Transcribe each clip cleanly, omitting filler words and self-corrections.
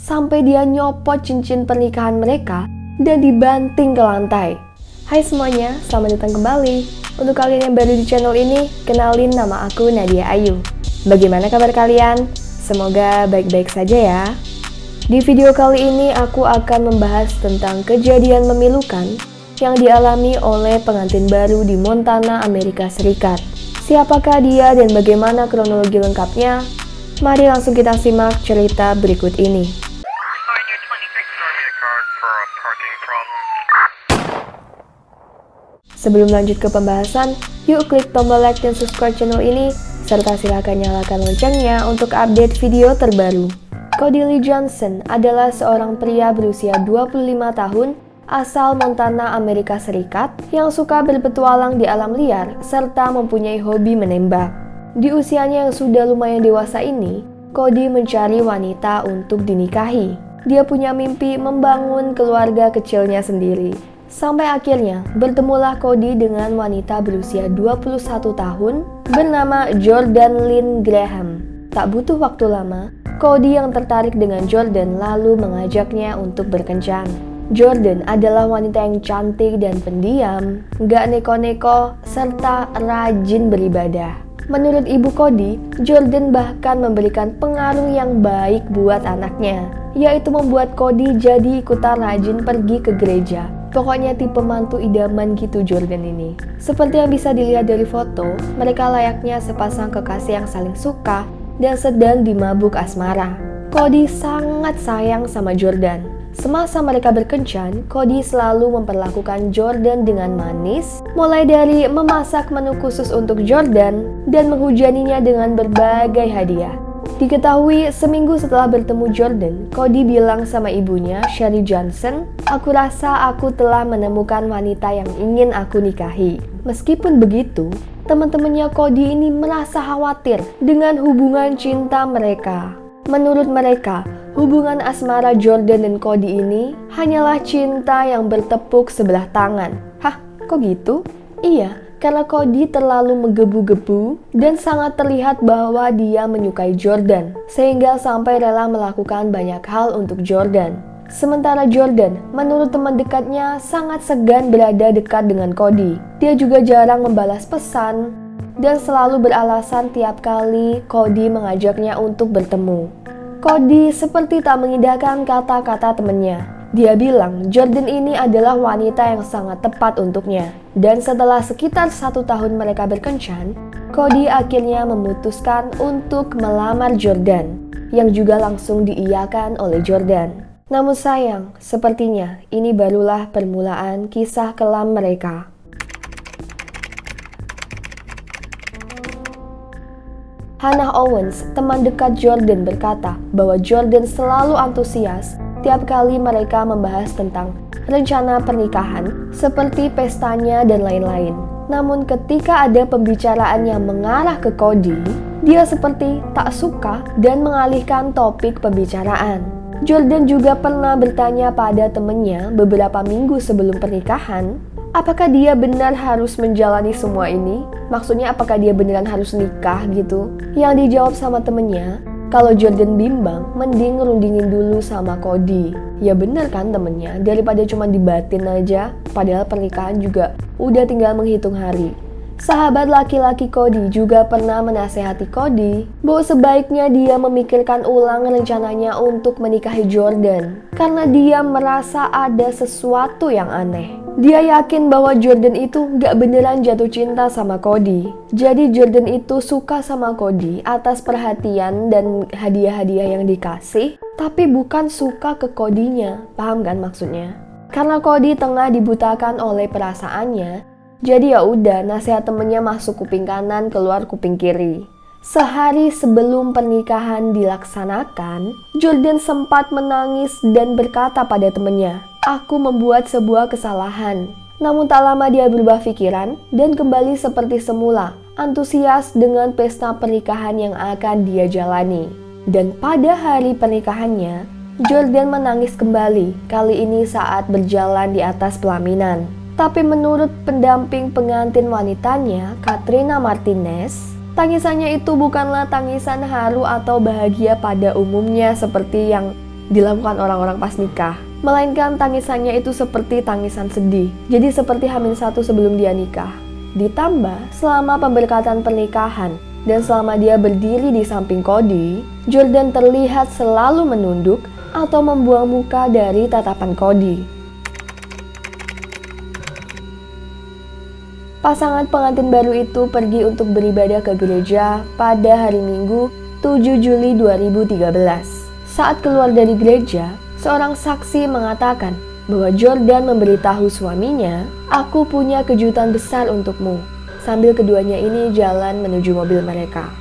sampai dia nyopot cincin pernikahan mereka dan dibanting ke lantai. Hai semuanya, selamat datang kembali. Untuk kalian yang baru di channel ini, kenalin nama aku Nadia Ayu. Bagaimana kabar kalian? Semoga baik-baik saja ya. Di video kali ini aku akan membahas tentang kejadian memilukan yang dialami oleh pengantin baru di Montana, Amerika Serikat. Siapakah dia dan bagaimana kronologi lengkapnya? Mari langsung kita simak cerita berikut ini. Sebelum lanjut ke pembahasan, yuk klik tombol like dan subscribe channel ini, serta silakan nyalakan loncengnya untuk update video terbaru. Cody Lee Johnson adalah seorang pria berusia 25 tahun asal Montana, Amerika Serikat yang suka berpetualang di alam liar serta mempunyai hobi menembak. Di usianya yang sudah lumayan dewasa ini, Cody mencari wanita untuk dinikahi. Dia punya mimpi membangun keluarga kecilnya sendiri. Sampai akhirnya bertemulah Cody dengan wanita berusia 21 tahun bernama Jordan Lynn Graham. Tak butuh waktu lama, Cody yang tertarik dengan Jordan lalu mengajaknya untuk berkencan. Jordan adalah wanita yang cantik dan pendiam, gak neko-neko, serta rajin beribadah. Menurut ibu Cody, Jordan bahkan memberikan pengaruh yang baik buat anaknya, yaitu membuat Cody jadi ikutan rajin pergi ke gereja. Pokoknya tipe mantu idaman gitu Jordan ini. Seperti yang bisa dilihat dari foto, mereka layaknya sepasang kekasih yang saling suka dan sedang dimabuk asmara. Cody sangat sayang sama Jordan. Semasa mereka berkencan, Cody selalu memperlakukan Jordan dengan manis, mulai dari memasak menu khusus untuk Jordan dan menghujaninya dengan berbagai hadiah. Diketahui seminggu setelah bertemu Jordan, Cody bilang sama ibunya, Sherry Johnson, "Aku rasa aku telah menemukan wanita yang ingin aku nikahi." Meskipun begitu, teman-temannya Cody ini merasa khawatir dengan hubungan cinta mereka. Menurut mereka, hubungan asmara Jordan dan Cody ini hanyalah cinta yang bertepuk sebelah tangan. Hah, kok gitu? Iya, karena Cody terlalu menggebu-gebu dan sangat terlihat bahwa dia menyukai Jordan, sehingga sampai rela melakukan banyak hal untuk Jordan. Sementara Jordan, menurut teman dekatnya, sangat segan berada dekat dengan Cody. Dia juga jarang membalas pesan dan selalu beralasan tiap kali Cody mengajaknya untuk bertemu. Cody seperti tak mengindahkan kata-kata temannya. Dia bilang Jordan ini adalah wanita yang sangat tepat untuknya. Dan setelah sekitar 1 tahun mereka berkencan, Cody akhirnya memutuskan untuk melamar Jordan, yang juga langsung diiyakan oleh Jordan. Namun sayang, sepertinya ini barulah permulaan kisah kelam mereka. Hannah Owens, teman dekat Jordan, berkata bahwa Jordan selalu antusias tiap kali mereka membahas tentang rencana pernikahan, seperti pestanya dan lain-lain. Namun ketika ada pembicaraan yang mengarah ke Cody, dia seperti tak suka dan mengalihkan topik pembicaraan. Jordan juga pernah bertanya pada temannya beberapa minggu sebelum pernikahan, apakah dia benar harus menjalani semua ini? Maksudnya apakah dia beneran harus nikah gitu? Yang dijawab sama temennya, kalau Jordan bimbang, mending ngerundingin dulu sama Cody. Ya bener kan temennya, daripada cuma dibatin aja, padahal pernikahan juga udah tinggal menghitung hari. Sahabat laki-laki Cody juga pernah menasehati Cody bahwa sebaiknya dia memikirkan ulang rencananya untuk menikahi Jordan karena dia merasa ada sesuatu yang aneh. Dia yakin bahwa Jordan itu gak beneran jatuh cinta sama Cody. Jadi Jordan itu suka sama Cody atas perhatian dan hadiah-hadiah yang dikasih, tapi bukan suka ke Cody-nya. Paham kan maksudnya? Karena Cody tengah dibutakan oleh perasaannya, jadi ya udah, nasihat temennya masuk kuping kanan, keluar kuping kiri. Sehari sebelum pernikahan dilaksanakan, Jordan sempat menangis dan berkata pada temennya, "Aku membuat sebuah kesalahan." Namun tak lama dia berubah pikiran dan kembali seperti semula, antusias dengan pesta pernikahan yang akan dia jalani. Dan pada hari pernikahannya, Jordan menangis kembali, kali ini saat berjalan di atas pelaminan. Tapi menurut pendamping pengantin wanitanya, Katrina Martinez, tangisannya itu bukanlah tangisan haru atau bahagia pada umumnya seperti yang dilakukan orang-orang pas nikah. Melainkan tangisannya itu seperti tangisan sedih. Jadi seperti H-1 sebelum dia nikah. Ditambah selama pemberkatan pernikahan dan selama dia berdiri di samping Cody, Jordan terlihat selalu menunduk atau membuang muka dari tatapan Cody. Pasangan pengantin baru itu pergi untuk beribadah ke gereja pada hari Minggu 7 Juli 2013. Saat keluar dari gereja, seorang saksi mengatakan bahwa Jordan memberitahu suaminya, "Aku punya kejutan besar untukmu," sambil keduanya ini jalan menuju mobil mereka.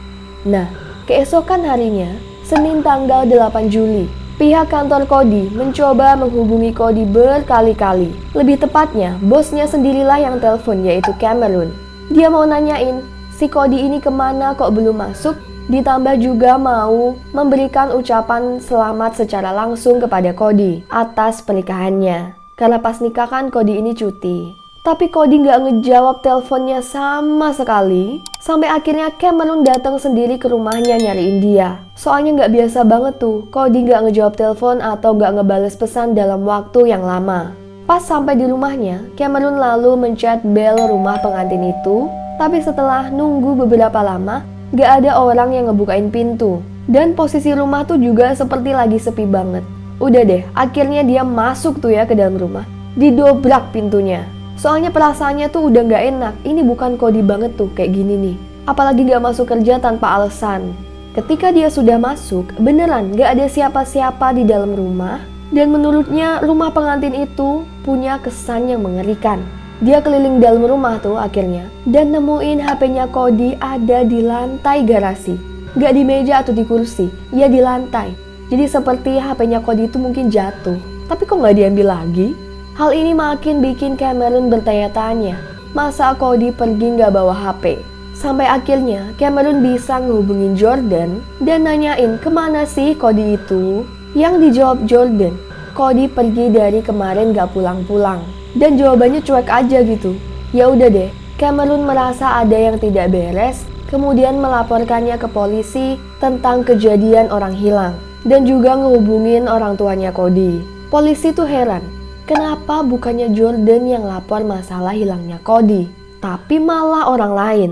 Nah, keesokan harinya, Senin tanggal 8 Juli, pihak kantor Cody mencoba menghubungi Cody berkali-kali. Lebih tepatnya, bosnya sendirilah yang telepon, yaitu Cameron. Dia mau nanyain, si Cody ini kemana kok belum masuk? Ditambah juga mau memberikan ucapan selamat secara langsung kepada Cody atas pernikahannya. Karena pas nikah kan Cody ini cuti. Tapi Cody nggak ngejawab teleponnya sama sekali. Sampai akhirnya Cameron datang sendiri ke rumahnya nyariin dia. Soalnya nggak biasa banget tuh Cody nggak ngejawab telepon atau nggak ngebales pesan dalam waktu yang lama. Pas sampai di rumahnya, Cameron lalu mencet bel rumah pengantin itu. Tapi setelah nunggu beberapa lama, nggak ada orang yang ngebukain pintu. Dan posisi rumah tuh juga seperti lagi sepi banget. Udah deh, akhirnya dia masuk tuh ya ke dalam rumah. Didobrak pintunya. Soalnya perasaannya tuh udah gak enak. Ini bukan Cody banget tuh kayak gini nih. Apalagi gak masuk kerja tanpa alasan. Ketika dia sudah masuk, beneran gak ada siapa-siapa di dalam rumah. Dan menurutnya rumah pengantin itu punya kesan yang mengerikan. Dia keliling dalam rumah tuh akhirnya. Dan nemuin HP-nya Cody ada di lantai garasi. Gak di meja atau di kursi, ya di lantai. Jadi seperti HP-nya Cody itu mungkin jatuh. Tapi kok gak diambil lagi? Hal ini makin bikin Cameron bertanya-tanya, masa Cody pergi nggak bawa HP? Sampai akhirnya Cameron bisa ngehubungin Jordan dan nanyain kemana sih Cody itu? Yang dijawab Jordan, Cody pergi dari kemarin nggak pulang-pulang. Dan jawabannya cuek aja gitu. Ya udah deh, Cameron merasa ada yang tidak beres, kemudian melaporkannya ke polisi tentang kejadian orang hilang. Dan juga ngehubungin orang tuanya Cody. Polisi tuh heran. Kenapa bukannya Jordan yang lapor masalah hilangnya Cody, tapi malah orang lain?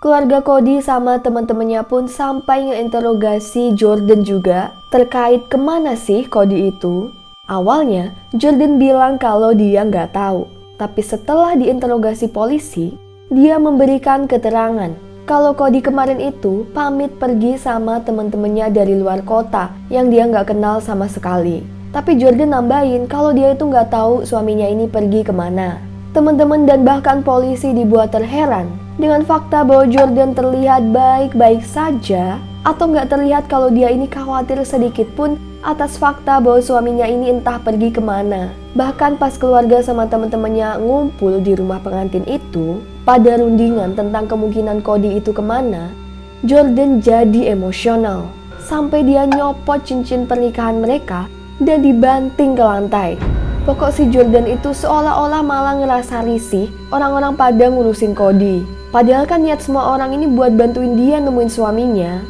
Keluarga Cody sama teman-temannya pun sampai ngeinterogasi Jordan juga terkait kemana sih Cody itu. Awalnya Jordan bilang kalau dia nggak tahu, tapi setelah diinterogasi polisi, dia memberikan keterangan kalau Cody kemarin itu pamit pergi sama teman-temannya dari luar kota yang dia nggak kenal sama sekali. Tapi Jordan nambahin kalau dia itu nggak tahu suaminya ini pergi kemana. Teman-teman dan bahkan polisi dibuat terheran dengan fakta bahwa Jordan terlihat baik-baik saja atau nggak terlihat kalau dia ini khawatir sedikit pun atas fakta bahwa suaminya ini entah pergi kemana. Bahkan pas keluarga sama teman-temannya ngumpul di rumah pengantin itu, pada rundingan tentang kemungkinan Cody itu kemana, Jordan jadi emosional. Sampai dia nyopot cincin pernikahan mereka dan dibanting ke lantai. Pokok si Jordan itu seolah-olah malah ngerasa risih orang-orang pada ngurusin Cody. Padahal kan niat semua orang ini buat bantuin dia nemuin suaminya.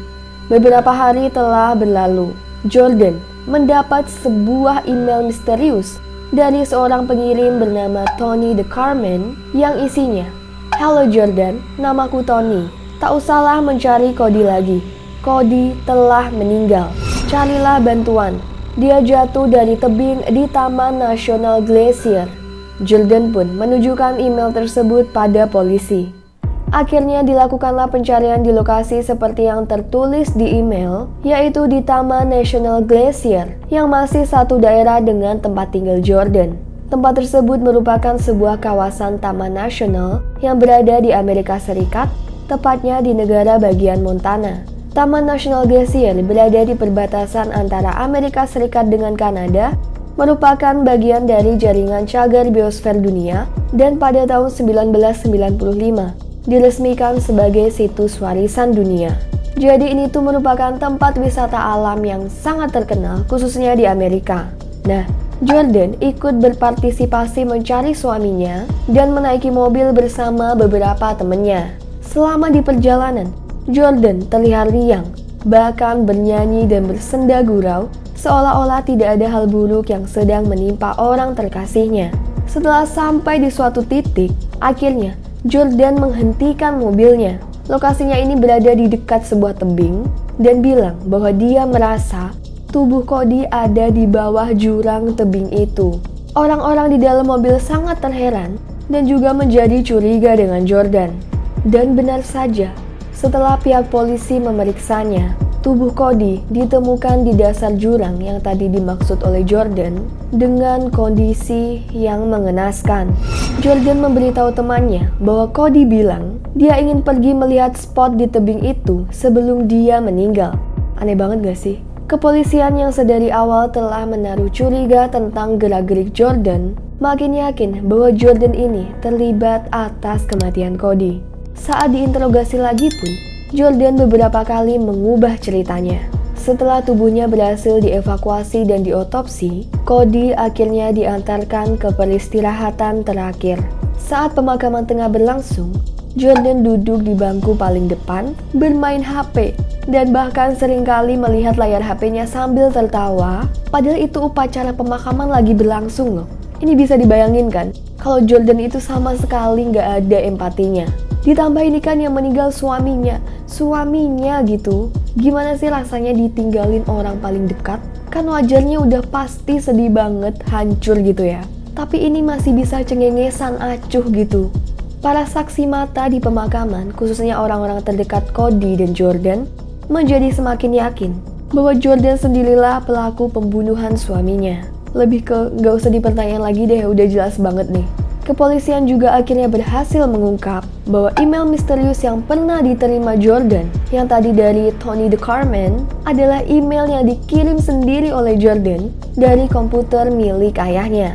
Beberapa hari telah berlalu. Jordan mendapat sebuah email misterius dari seorang pengirim bernama Tony the Carman yang isinya, "Halo Jordan, namaku Tony. Tak usahlah mencari Cody lagi. Cody telah meninggal. Carilah bantuan. Dia jatuh dari tebing di Taman Nasional Glacier." Jordan pun menunjukkan email tersebut pada polisi. Akhirnya dilakukanlah pencarian di lokasi seperti yang tertulis di email, yaitu di Taman Nasional Glacier, yang masih satu daerah dengan tempat tinggal Jordan. Tempat tersebut merupakan sebuah kawasan taman nasional yang berada di Amerika Serikat, tepatnya di negara bagian Montana. Taman Nasional Glacier berada di perbatasan antara Amerika Serikat dengan Kanada, merupakan bagian dari jaringan cagar biosfer dunia, dan pada tahun 1995 diresmikan sebagai situs warisan dunia. Jadi ini tuh merupakan tempat wisata alam yang sangat terkenal khususnya di Amerika. Nah, Jordan ikut berpartisipasi mencari suaminya dan menaiki mobil bersama beberapa temannya. Selama di perjalanan, Jordan terlihat riang, bahkan bernyanyi dan bersenda gurau seolah-olah tidak ada hal buruk yang sedang menimpa orang terkasihnya. Setelah sampai di suatu titik, akhirnya Jordan menghentikan mobilnya. Lokasinya ini berada di dekat sebuah tebing dan bilang bahwa dia merasa tubuh Cody ada di bawah jurang tebing itu. Orang-orang di dalam mobil sangat terheran dan juga menjadi curiga dengan Jordan. Dan benar saja, setelah pihak polisi memeriksanya, tubuh Cody ditemukan di dasar jurang yang tadi dimaksud oleh Jordan dengan kondisi yang mengenaskan. Jordan memberitahu temannya bahwa Cody bilang dia ingin pergi melihat spot di tebing itu sebelum dia meninggal. Aneh banget gak sih? Kepolisian yang sedari awal telah menaruh curiga tentang gerak-gerik Jordan makin yakin bahwa Jordan ini terlibat atas kematian Cody. Saat diinterogasi lagi pun, Jordan beberapa kali mengubah ceritanya. Setelah tubuhnya berhasil dievakuasi dan diotopsi, Cody akhirnya diantarkan ke peristirahatan terakhir. Saat pemakaman tengah berlangsung, Jordan duduk di bangku paling depan, bermain HP, dan bahkan seringkali melihat layar HP-nya sambil tertawa, padahal itu upacara pemakaman lagi berlangsung loh. Ini bisa dibayangin kan, kalau Jordan itu sama sekali nggak ada empatinya. Ditambah ini kan yang meninggal suaminya gitu. Gimana sih rasanya ditinggalin orang paling dekat? Kan wajarnya udah pasti sedih banget, hancur gitu ya. Tapi ini masih bisa cengengesan acuh gitu. Para saksi mata di pemakaman, khususnya orang-orang terdekat Cody dan Jordan, menjadi semakin yakin bahwa Jordan sendirilah pelaku pembunuhan suaminya. Lebih ke gak usah dipertanyain lagi deh, udah jelas banget nih. Kepolisian juga akhirnya berhasil mengungkap bahwa email misterius yang pernah diterima Jordan, yang tadi dari Tony the Carman, adalah email yang dikirim sendiri oleh Jordan dari komputer milik ayahnya.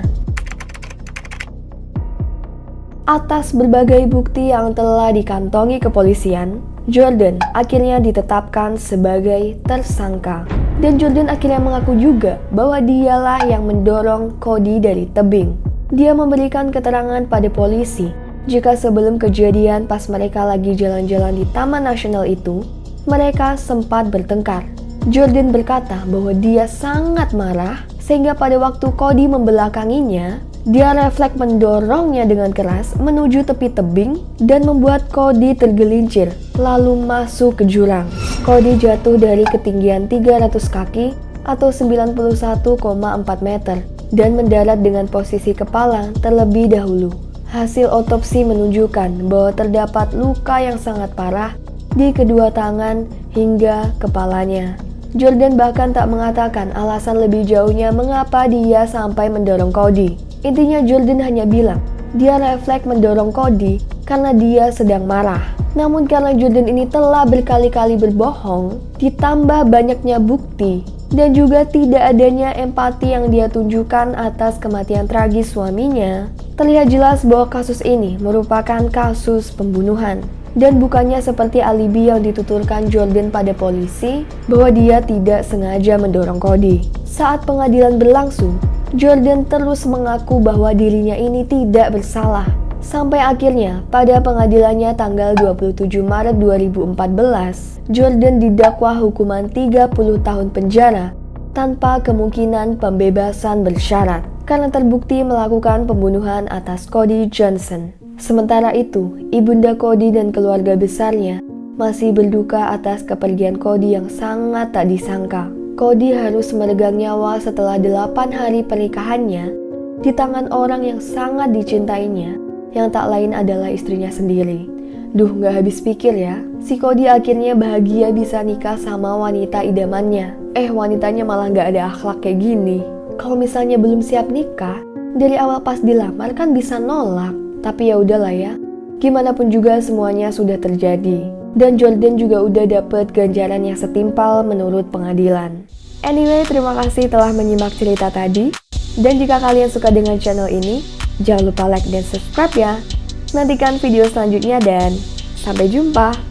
Atas berbagai bukti yang telah dikantongi kepolisian, Jordan akhirnya ditetapkan sebagai tersangka. Dan Jordan akhirnya mengaku juga bahwa dialah yang mendorong Cody dari tebing. Dia memberikan keterangan pada polisi jika sebelum kejadian pas mereka lagi jalan-jalan di Taman Nasional itu, mereka sempat bertengkar. Jordan berkata bahwa dia sangat marah sehingga pada waktu Cody membelakanginya, dia refleks mendorongnya dengan keras menuju tepi tebing dan membuat Cody tergelincir lalu masuk ke jurang. Cody jatuh dari ketinggian 300 kaki atau 91,4 meter dan mendarat dengan posisi kepala terlebih dahulu. Hasil otopsi menunjukkan bahwa terdapat luka yang sangat parah di kedua tangan hingga kepalanya. Jordan bahkan tak mengatakan alasan lebih jauhnya mengapa dia sampai mendorong Cody. Intinya Jordan hanya bilang, dia refleks mendorong Cody karena dia sedang marah. Namun karena Jordan ini telah berkali-kali berbohong, ditambah banyaknya bukti, dan juga tidak adanya empati yang dia tunjukkan atas kematian tragis suaminya, terlihat jelas bahwa kasus ini merupakan kasus pembunuhan. Dan bukannya seperti alibi yang dituturkan Jordan pada polisi bahwa dia tidak sengaja mendorong Cody. Saat pengadilan berlangsung, Jordan terus mengaku bahwa dirinya ini tidak bersalah. Sampai akhirnya pada pengadilannya tanggal 27 Maret 2014, Jordan didakwa hukuman 30 tahun penjara tanpa kemungkinan pembebasan bersyarat karena terbukti melakukan pembunuhan atas Cody Johnson. Sementara itu, ibunda Cody dan keluarga besarnya masih berduka atas kepergian Cody yang sangat tak disangka. Cody harus meregang nyawa setelah 8 hari pernikahannya di tangan orang yang sangat dicintainya, yang tak lain adalah istrinya sendiri. Duh, gak habis pikir ya, si Cody akhirnya bahagia bisa nikah sama wanita idamannya. Wanitanya malah gak ada akhlak kayak gini. Kalau misalnya belum siap nikah, dari awal pas dilamar kan bisa nolak. Tapi ya udahlah ya, gimana pun juga semuanya sudah terjadi. Dan Jordan juga udah dapet ganjaran yang setimpal menurut pengadilan. Anyway, terima kasih telah menyimak cerita tadi. Dan jika kalian suka dengan channel ini, jangan lupa like dan subscribe ya. Nantikan video selanjutnya dan sampai jumpa.